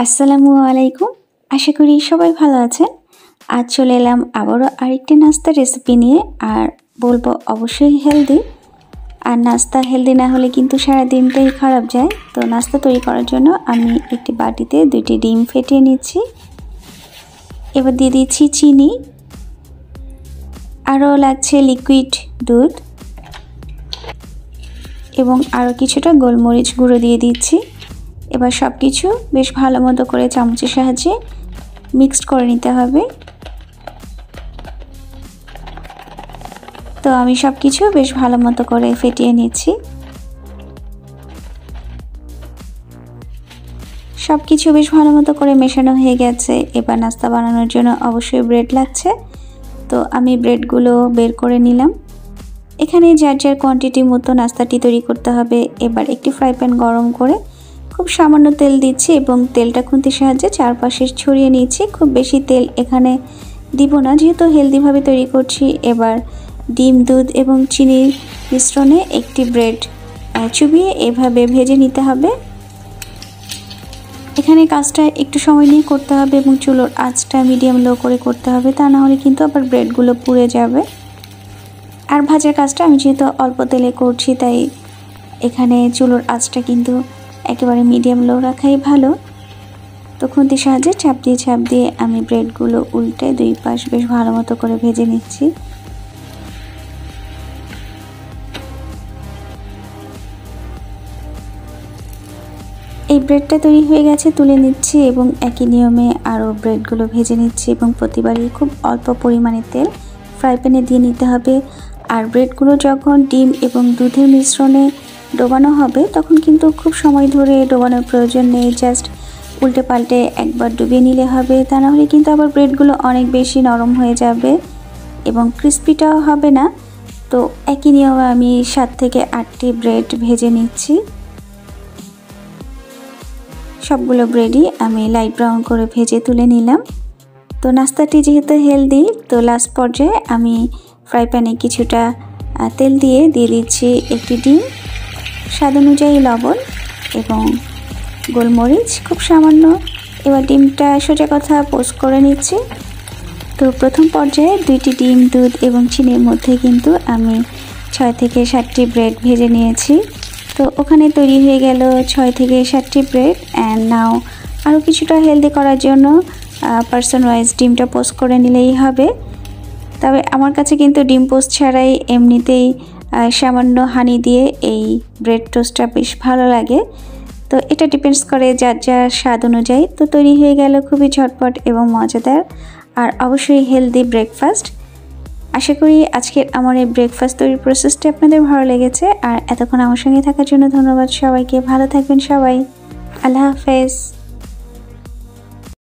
আসসালামু আলাইকুম। আশা করি সবাই ভালো আছেন। আজ চলে এলাম আবারও আরেকটি নাস্তার রেসিপি নিয়ে, আর বলবো অবশ্যই হেলদি। আর নাস্তা হেলদি না হলে কিন্তু সারা দিনটাই খারাপ যায়। তো নাস্তা তৈরি করার জন্য আমি একটি বাটিতে 2টি ডিম ফেটিয়ে নিচ্ছি। এবার দিয়ে দিচ্ছি চিনি, আরও লাগছে লিকুইড দুধ এবং আরও কিছুটা গোলমরিচ গুঁড়ো দিয়ে দিচ্ছি। এবার সব কিছু বেশ ভালো মতো করে চামচের সাহায্যে মিক্সড করে নিতে হবে। তো আমি সব কিছু বেশ ভালো মতো করে ফেটিয়ে নিচ্ছি। সব কিছু বেশ ভালো মতো করে মেশানো হয়ে গেছে। এবার নাস্তা বানানোর জন্য অবশ্যই ব্রেড লাগছে। তো আমি ব্রেডগুলো বের করে নিলাম। এখানে যার যার কোয়ান্টিটি মতো নাস্তাটি তৈরি করতে হবে। এবার একটি ফ্রাই প্যান গরম করে খুব সামান্য তেল দিচ্ছি এবং তেলটা খুন্তির সাহায্যে চারপাশে ছড়িয়ে নিচ্ছি। খুব বেশি তেল এখানে দিব না, যেহেতু হেলদিভাবে তৈরি করছি। এবার ডিম, দুধ এবং চিনির মিশ্রণে একটি ব্রেড চুবিয়ে এভাবে ভেজে নিতে হবে। এখানে কাজটা একটু সময় নিয়ে করতে হবে এবং চুলোর আঁচটা মিডিয়াম লো করে করতে হবে, তা না হলে কিন্তু আবার ব্রেডগুলো পুড়ে যাবে। আর ভাজার কাজটা আমি যেহেতু অল্প তেলে করছি, তাই এখানে চুলোর আঁচটা কিন্তু একেবারে মিডিয়াম লো রাখাই ভালো। তো খুন্তির সাহায্যে চাপ দিয়ে আমি ব্রেডগুলো উল্টে দুই পাশ বেশ ভালো মতো করে ভেজে নিচ্ছি। এই ব্রেডটা তৈরি হয়ে গেছে, তুলে নিচ্ছি এবং একই নিয়মে আরও ব্রেডগুলো ভেজে নিচ্ছি এবং প্রতিবারই খুব অল্প পরিমাণে তেল ফ্রাই প্যানে দিয়ে নিতে হবে। আর ব্রেডগুলো যখন ডিম এবং দুধের মিশ্রণে ডোবানো হবে তখন কিন্তু খুব সময় ধরে ডোবানোর প্রয়োজন নেই, জাস্ট উল্টে পাল্টে একবার ডুবিয়ে নিলে হবে। তা না হলে কিন্তু আবার ব্রেডগুলো অনেক বেশি নরম হয়ে যাবে এবং ক্রিস্পিটাও হবে না। তো একই নিয়মে আমি 7 থেকে 8টি ব্রেড ভেজে নিচ্ছি। সবগুলো ব্রেডই আমি লাইট ব্রাউন করে ভেজে তুলে নিলাম। তো নাস্তাটি যেহেতু হেলদি, তো লাস্ট পর্যায়ে আমি ফ্রাই প্যানে কিছুটা তেল দিয়ে দিচ্ছি একটি ডিম, স্বাদ অনুযায়ী লবণ এবং গোলমরিচ খুব সামান্য। এবার ডিমটা সোজা কথা পোস্ট করে নিচ্ছি। তো প্রথম পর্যায়ে 2টি ডিম, দুধ এবং চিনির মধ্যে কিন্তু আমি 6 থেকে 7টি ব্রেড ভেজে নিয়েছি। তো ওখানে তৈরি হয়ে গেল 6 থেকে 7টি ব্রেড। অ্যান্ড নাও আরও কিছুটা হেলদি করার জন্য পার্সন ওয়াইজ ডিমটা পোস্ট করে নিলেই হবে। তবে আমার কাছে কিন্তু ডিম পোস্ট ছাড়াই এমনিতেই সামান্য হানি দিয়ে এই ব্রেড টোস্টটা বেশ ভালো লাগে। তো এটা ডিপেন্ডস করে যার যার স্বাদ অনুযায়ী। তো তৈরি হয়ে গেল খুবই ঝটপট এবং মজাদার আর অবশ্যই হেলদি ব্রেকফাস্ট। আশা করি আজকের আমার এই ব্রেকফাস্ট তৈরির প্রসেসটি আপনাদের ভালো লেগেছে। আর এতক্ষণ আমার সঙ্গে থাকার জন্য ধন্যবাদ সবাইকে। ভালো থাকবেন সবাই। আল্লাহ হাফেজ।